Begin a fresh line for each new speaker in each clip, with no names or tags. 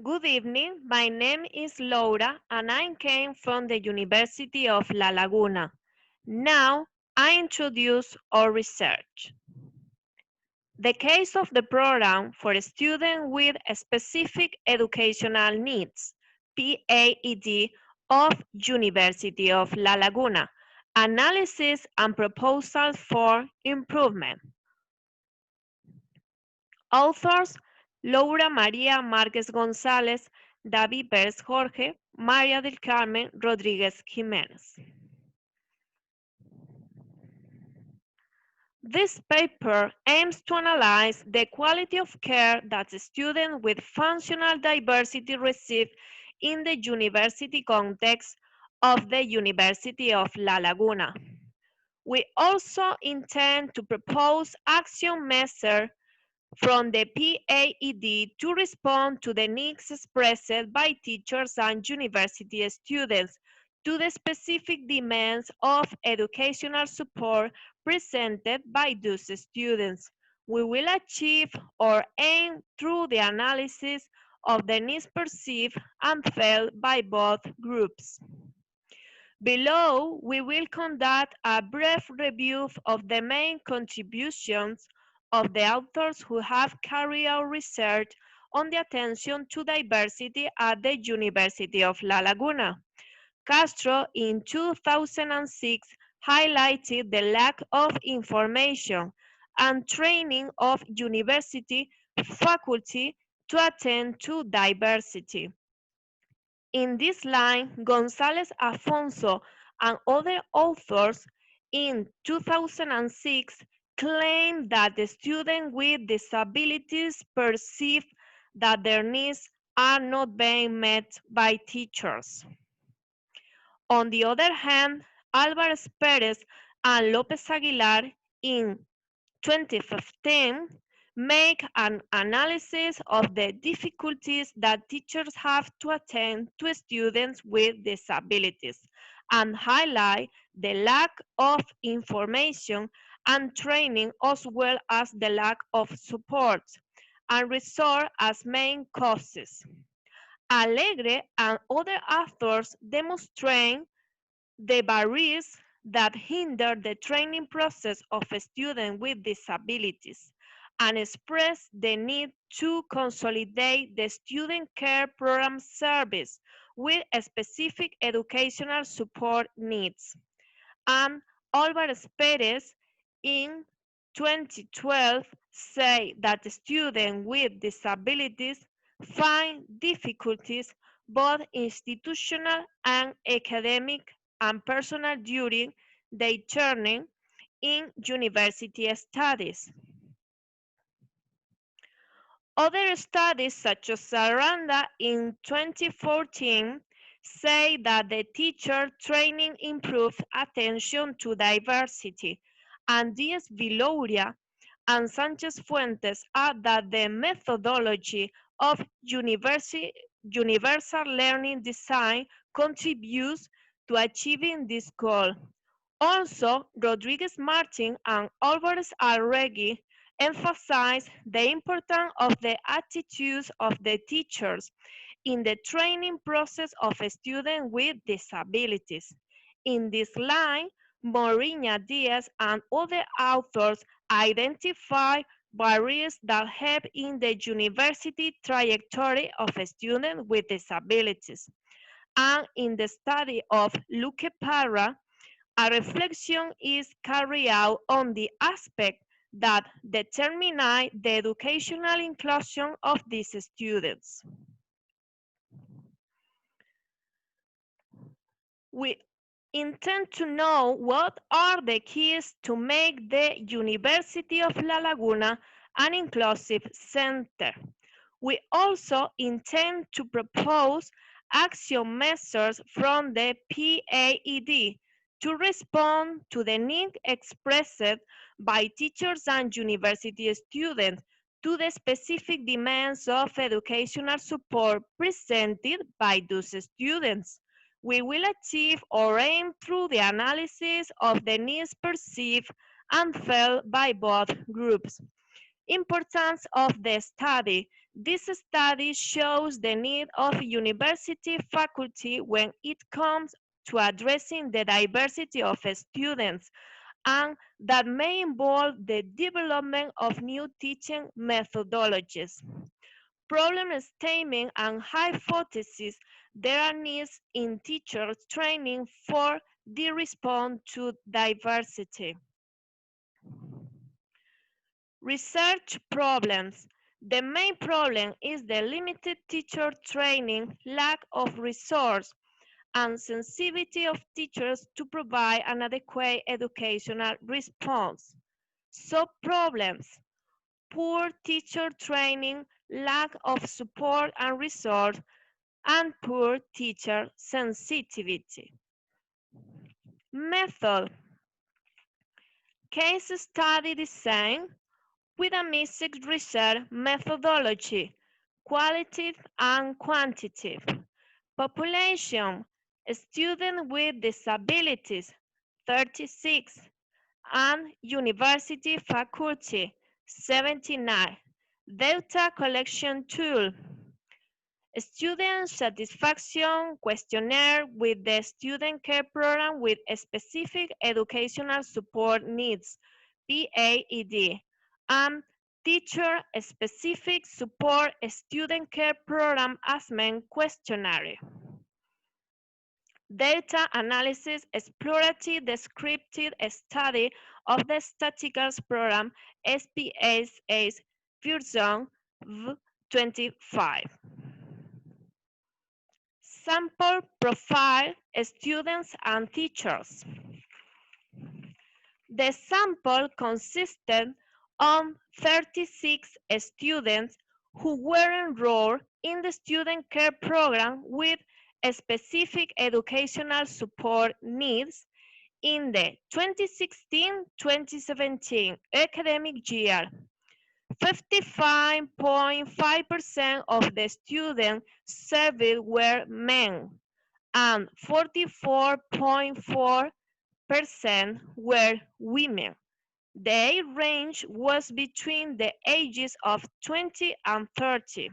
Good evening, my name is Laura and I came from the University of La Laguna. Now I introduce our research. The case of the program for students with specific educational needs, PAED of University of La Laguna, analysis and proposals for improvement. Authors: Laura María Márquez González, David Pérez Jorge, María del Carmen Rodríguez Jiménez. This paper aims to analyze the quality of care that students with functional diversity receive in the university context of the University of La Laguna. We also intend to propose action measures from the PAED to respond to the needs expressed by teachers and university students to the specific demands of educational support presented by those students. We will achieve our aim through the analysis of the needs perceived and felt by both groups. Below, we will conduct a brief review of the main contributions of the authors who have carried out research on the attention to diversity at the University of La Laguna. Castro in 2006 highlighted the lack of information and training of university faculty to attend to diversity. In this line, González Afonso and other authors in 2006 claimed that the students with disabilities perceive that their needs are not being met by teachers. On the other hand, Álvarez Pérez and López Aguilar in 2015 make an analysis of the difficulties that teachers have to attend to students with disabilities and highlight the lack of information and training as well as the lack of support and resort as main causes. Alegre and other authors demonstrate the barriers that hinder the training process of students with disabilities and express the need to consolidate the student care program service with specific educational support needs. And Álvarez Pérez in 2012 say that students with disabilities find difficulties both institutional and academic and personal during their journey in university studies. Other studies, such as Aranda in 2014, say that the teacher training improves attention to diversity, and Diaz Viloria and Sanchez Fuentes add that the methodology of universal learning design contributes to achieving this goal. Also, Rodriguez Martin and Álvarez Arregui emphasize the importance of the attitudes of the teachers in the training process of students with disabilities. In this line, Moriña Diaz and other authors identify barriers that have in the university trajectory of students with disabilities. And in the study of Luque Parra, a reflection is carried out on the aspect that determine the educational inclusion of these students. We intend to know what are the keys to make the University of La Laguna an inclusive center. We also intend to propose action measures from the PAED to respond to the need expressed by teachers and university students to the specific demands of educational support presented by those students. We will achieve our aim through the analysis of the needs perceived and felt by both groups. Importance of the study. This study shows the need of university faculty when it comes to addressing the diversity of students, and that may involve the development of new teaching methodologies. Problem statement and hypothesis. There are needs in teachers training for the response to diversity. Research problems. The main problem is the limited teacher training, lack of resource, and sensitivity of teachers to provide an adequate educational response. Sub-problems: poor teacher training, lack of support and resource, and poor teacher sensitivity. Method: case study design with a mixed research methodology, qualitative and quantitative. Population: students with disabilities, 36, and university faculty, 79. Data collection tool. Student satisfaction questionnaire with the student care program with specific educational support needs, PAED, and teacher-specific support student care program assessment questionnaire. Data analysis explorative descriptive study of the statistical program SPSS version V25. Sample profile students and teachers. The sample consisted of 36 students who were enrolled in the student care program with specific educational support needs in the 2016-2017 academic year. 55.5% of the students surveyed were men, and 44.4% were women. The age range was between the ages of 20 and 30.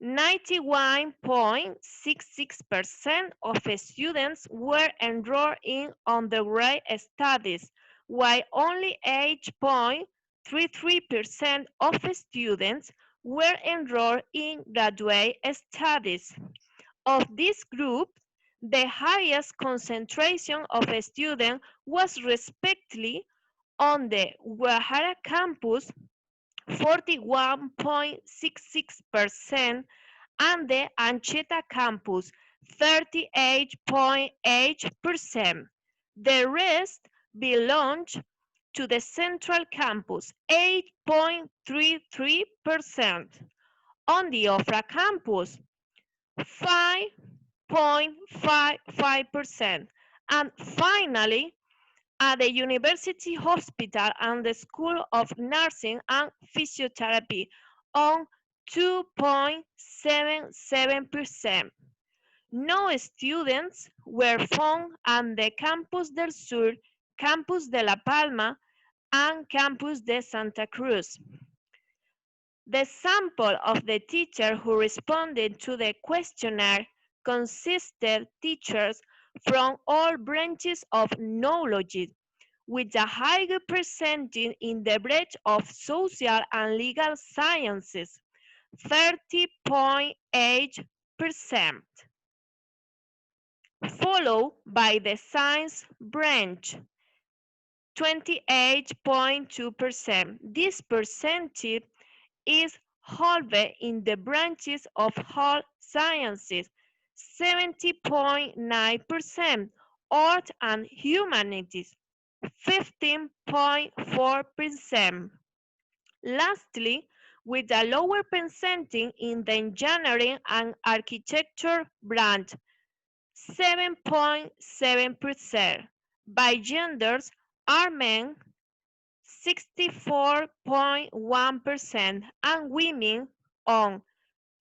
91.66% of students were enrolled in undergraduate studies, while only 8.33% of students were enrolled in graduate studies. Of this group, the highest concentration of students was respectively on the Guadalajara campus, 41.66%, and the Anchieta campus, 38.8%. The rest belonged to the Central campus, 8.33%. On the Ofra campus, 5.55%. And finally, at the University Hospital and the School of Nursing and Physiotherapy on 2.77%. No students were found at the Campus del Sur, Campus de La Palma, and Campus de Santa Cruz. The sample of the teachers who responded to the questionnaire consisted teachers from all branches of knowledge, with a higher percentage in the branch of social and legal sciences, 30.8%, followed by the science branch, 28.2%. This percentage is higher in the branches of health sciences, 70.9%, art and humanities, 15.4%. Lastly, with a lower percentage in the engineering and architecture branch, 7.7%. By genders, are men 64.1% and women on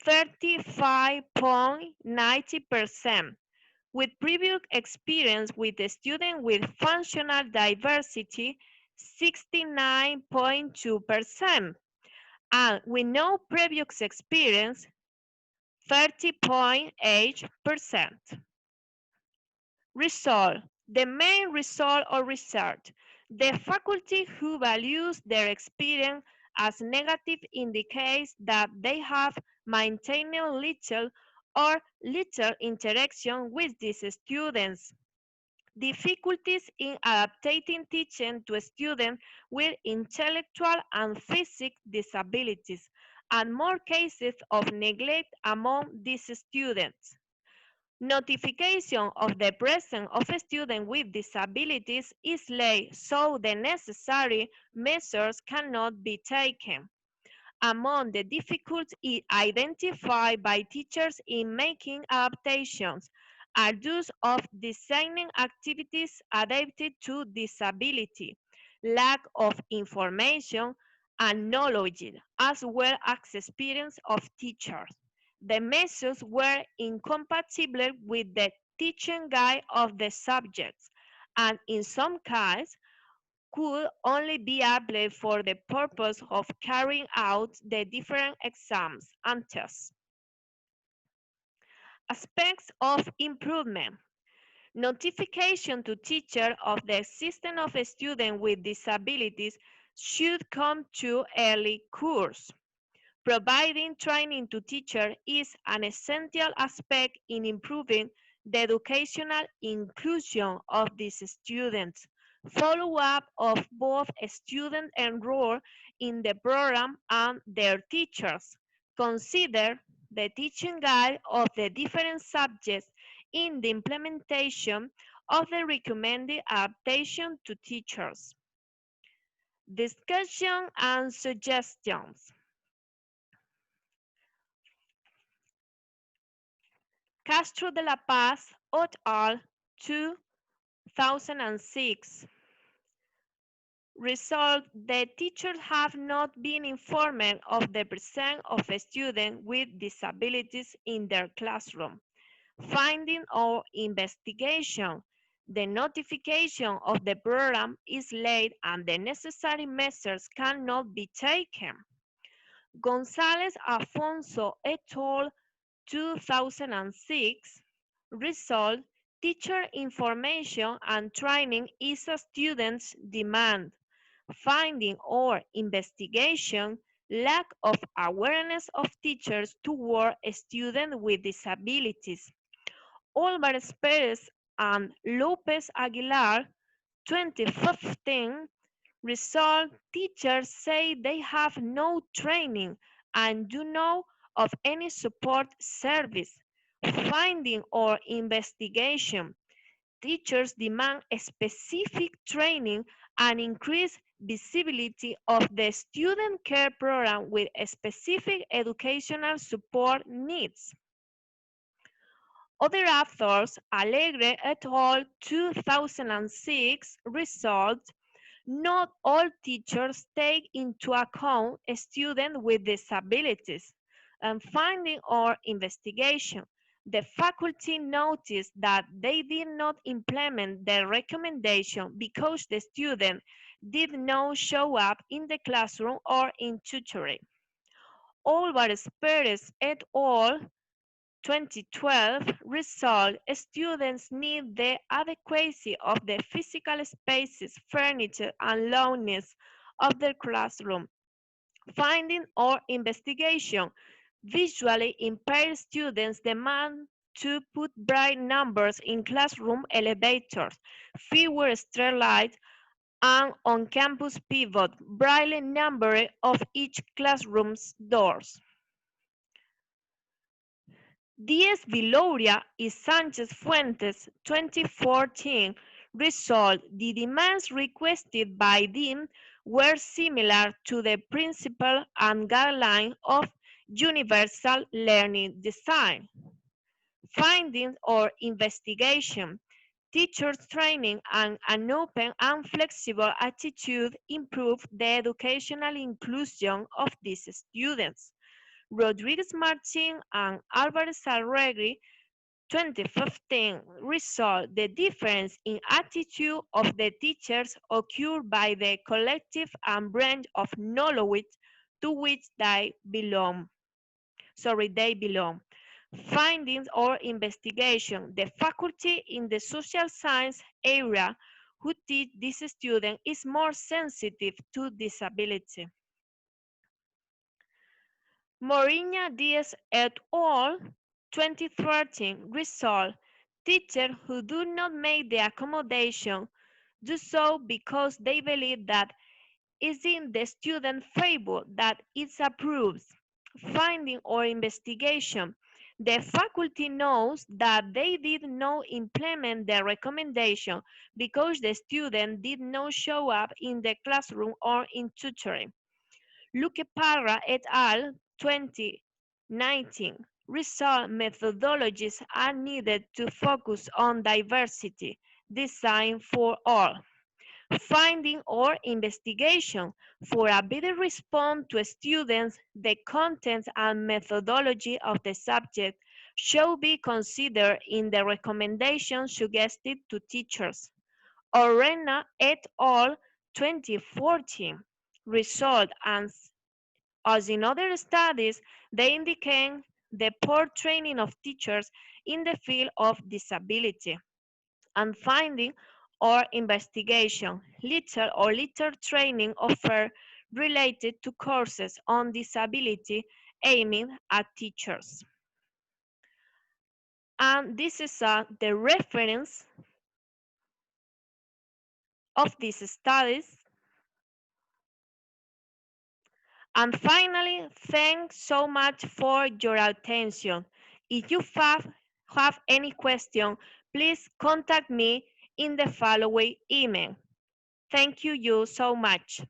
35.90%. With previous experience with the student with functional diversity, 69.2%, and with no previous experience, 30.8%. Result. The main result of research. The faculty who values their experience as negative indicates that they have maintained little or little interaction with these students. Difficulties in adapting teaching to students with intellectual and physical disabilities, and more cases of neglect among these students. Notification of the presence of a student with disabilities is late, so the necessary measures cannot be taken. Among the difficulties identified by teachers in making adaptations are those of designing activities adapted to disability, lack of information and knowledge, as well as experience of teachers. The measures were incompatible with the teaching guide of the subjects, and in some cases could only be applied for the purpose of carrying out the different exams and tests. Aspects of improvement. Notification to teacher of the existence of a student with disabilities should come to early course. Providing training to teachers is an essential aspect in improving the educational inclusion of these students. Follow-up of both students enrolled in the program and their teachers. Consider the teaching guide of the different subjects in the implementation of the recommended adaptation to teachers. Discussion and suggestions. Castro de la Paz et al. 2006. Result: the teachers have not been informed of the presence of a student with disabilities in their classroom. Finding or investigation: the notification of the program is late and the necessary measures cannot be taken. González Afonso et al. 2006. Result: teacher information and training is a student's demand. Finding or investigation: lack of awareness of teachers toward students with disabilities. Álvarez Pérez and López Aguilar, 2015. Result: teachers say they have no training and do know of any support service. Finding or investigation: teachers demand specific training and increased visibility of the student care program with specific educational support needs. Other authors: Alegre et al. 2006. Result: not all teachers take into account students with disabilities. And finding or investigation: the faculty noticed that they did not implement the recommendation because the student did not show up in the classroom or in tutoring. Álvarez Pérez et al. 2012. Result: students need the adequacy of the physical spaces, furniture, and loudness of their classroom. Finding or investigation: visually impaired students demand to put bright numbers in classroom elevators, fewer streetlights, and on-campus pivot brightly number of each classroom's doors. Díez Viloria y Sánchez Fuentes, 2014. Result: the demands requested by them were similar to the principle and guideline of universal learning design. Findings or investigation: teachers' training and an open and flexible attitude improve the educational inclusion of these students. Rodriguez Martin and Álvarez Arregui, 2015 result, the difference in attitude of the teachers occurred by the collective and branch of knowledge to which they belong. They belong. Findings or investigation. The faculty in the social science area who teach this student is more sensitive to disability. Moriña Diaz et al. 2013 result. Teachers who do not make the accommodation do so because they believe that it's in the student's favor that it approves. Finding or investigation. The faculty knows that they did not implement the recommendation because the student did not show up in the classroom or in tutoring. Luque Parra et al. 2019 result methodologies are needed to focus on diversity, design for all. Finding or investigation. For a better response to students, the content and methodology of the subject should be considered in the recommendations suggested to teachers. Orena et al. 2014 result, and as in other studies, they indicate the poor training of teachers in the field of disability. And finding or investigation, little training offered related to courses on disability aiming at teachers. And this is the reference of these studies. And finally, thanks so much for your attention. If you have any question, please contact me in the following email. Thank you so much.